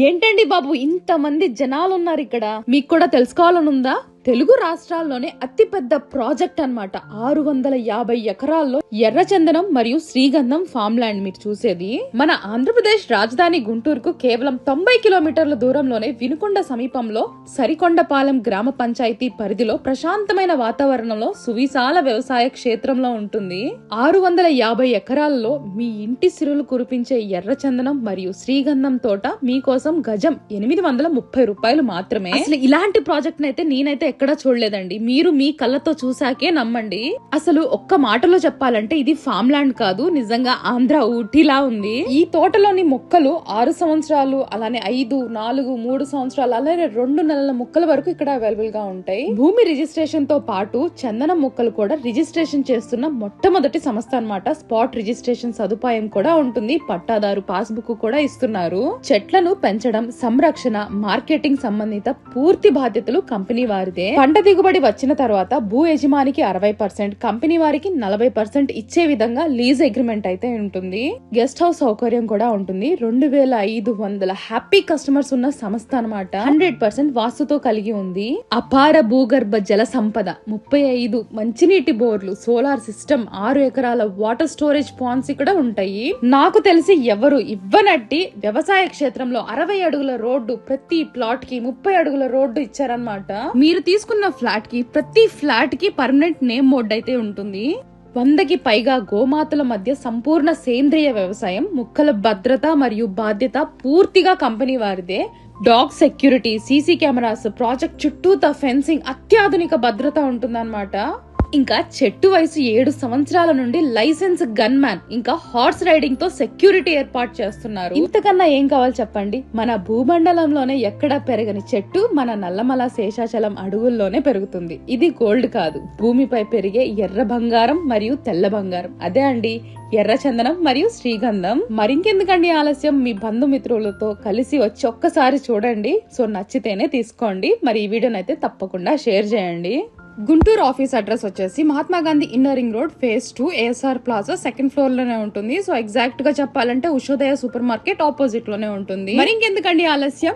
ఏంటండి బాబు ఇంతమంది జనాలు ఉన్నారు ఇక్కడ, మీకు కూడా తెలుసుకోవాలనుందా? తెలుగు రాష్ట్రాల్లోనే అతిపెద్ద ప్రాజెక్ట్ అన్నమాట. 650 ఎకరాల్లో ఎర్రచందనం మరియు శ్రీగంధం ఫామ్ ల్యాండ్ మీరు చూసేది. మన ఆంధ్రప్రదేశ్ రాజధాని గుంటూరుకు కేవలం 90 కిలోమీటర్ల దూరంలోనే వినుకొండ సమీపంలో సరికొండపాలెం గ్రామ పంచాయతీ పరిధిలో ప్రశాంతమైన వాతావరణంలో సువిశాల వ్యవసాయ క్షేత్రంలో ఉంటుంది. 650 ఎకరాల్లో మీ ఇంటి సిరులు కురిపించే ఎర్రచందనం మరియు శ్రీగంధం తోట మీకోసం గజం 830 రూపాయలు మాత్రమే. అసలు ఇలాంటి ప్రాజెక్ట్ నైతే నేనైతే ఎక్కడా చూడలేదండి. మీరు మీ కళ్ళతో చూసాకే నమ్మండి. అసలు ఒక్క మాటలో చెప్పాలంటే ఇది ఫామ్ ల్యాండ్ కాదు, నిజంగా ఆంధ్ర ఊటీలా ఉంది. ఈ తోటలోని మొక్కలు 6 సంవత్సరాలు, అలానే 5, 4, 3 సంవత్సరాలు, అలానే 2 నెలల మొక్కల వరకు ఇక్కడ అవైలబుల్ గా ఉంటాయి. భూమి రిజిస్ట్రేషన్ తో పాటు చందనం మొక్కలు కూడా రిజిస్ట్రేషన్ చేస్తున్న మొట్టమొదటి సంస్థ అన్నమాట. స్పాట్ రిజిస్ట్రేషన్ సదుపాయం కూడా ఉంటుంది. పట్టాదారు పాస్బుక్ కూడా ఇస్తున్నారు. చెట్లను పెంచడం, సంరక్షణ, మార్కెటింగ్ సంబంధిత పూర్తి బాధ్యతలు కంపెనీ వారిదే. పంట దిగుబడి వచ్చిన తర్వాత భూ యజమానికి 60%, కంపెనీ వారికి 40% ఇచ్చే విధంగా లీజ్ అగ్రిమెంట్ అయితే ఉంటుంది. గెస్ట్ హౌస్ సౌకర్యం కూడా ఉంటుంది. 2500 హ్యాపీ కస్టమర్స్ ఉన్న సంస్థ అన్నమాట. 100% వాస్తుతో కలిగి ఉంది. అపార భూగర్భ జల సంపద, 35 మంచినీటి బోర్లు, సోలార్ సిస్టమ్, 6 ఎకరాల వాటర్ స్టోరేజ్ పాండ్స్ ఇక్కడ ఉంటాయి. నాకు తెలిసి ఎవరు ఇవ్వనట్టి వ్యవసాయ క్షేత్రంలో 60 అడుగుల రోడ్డు, ప్రతి ప్లాట్ కి 30 అడుగుల రోడ్డు ఇచ్చారన్నమాట. మీరు తీసుకున్న ఫ్లాట్ కి ప్రతి ఫ్లాట్ కి పర్మనెంట్ నేమ్ బోర్డు అయితే ఉంటుంది. 100కి పైగా గోమాతల మధ్య సంపూర్ణ సేంద్రియ వ్యవసాయం, మొక్కల భద్రత మరియు బాధ్యత పూర్తిగా కంపెనీ వారిదే. Dog security, CC cameras, project చుట్టూతా ఫెన్సింగ్, అత్యాధునిక భద్రత ఉంటుందన్నమాట. ఇంకా చెట్టు వయసు 7 సంవత్సరాల నుండి లైసెన్స్ గన్ మ్యాన్, ఇంకా హార్స్ రైడింగ్ తో సెక్యూరిటీ ఏర్పాటు చేస్తున్నారు. ఇంతకన్నా ఏం కావాలి చెప్పండి? మన భూమండలంలోనే ఎక్కడా పెరగని చెట్టు మన నల్లమల శేషాచలం అడుగుల్లోనే పెరుగుతుంది. ఇది గోల్డ్ కాదు, భూమిపై పెరిగే ఎర్ర బంగారం మరియు తెల్ల బంగారం. అదే అండి ఎర్రచందనం మరియు శ్రీగంధం. మరింకెందుకండి ఆలస్యం? మీ బంధుమిత్రులతో కలిసి వచ్చి ఒక్కసారి చూడండి. సో నచ్చితేనే తీసుకోండి. మరి ఈ వీడియోని అయితే తప్పకుండా షేర్ చేయండి. గుంటూరు ఆఫీస్ అడ్రస్ వచ్చేసి Mahatma Gandhi inner ring road, phase 2, ASR plaza, 2nd floor లోనే ఉంటుంది. సో ఎగ్జాక్ట్ గా చెప్పాలంటే ఉషోదయ సూపర్ మార్కెట్ ఆపోజిట్ లోనే ఉంటుంది. మరి ఇంకెందుకండి ఆలస్యం?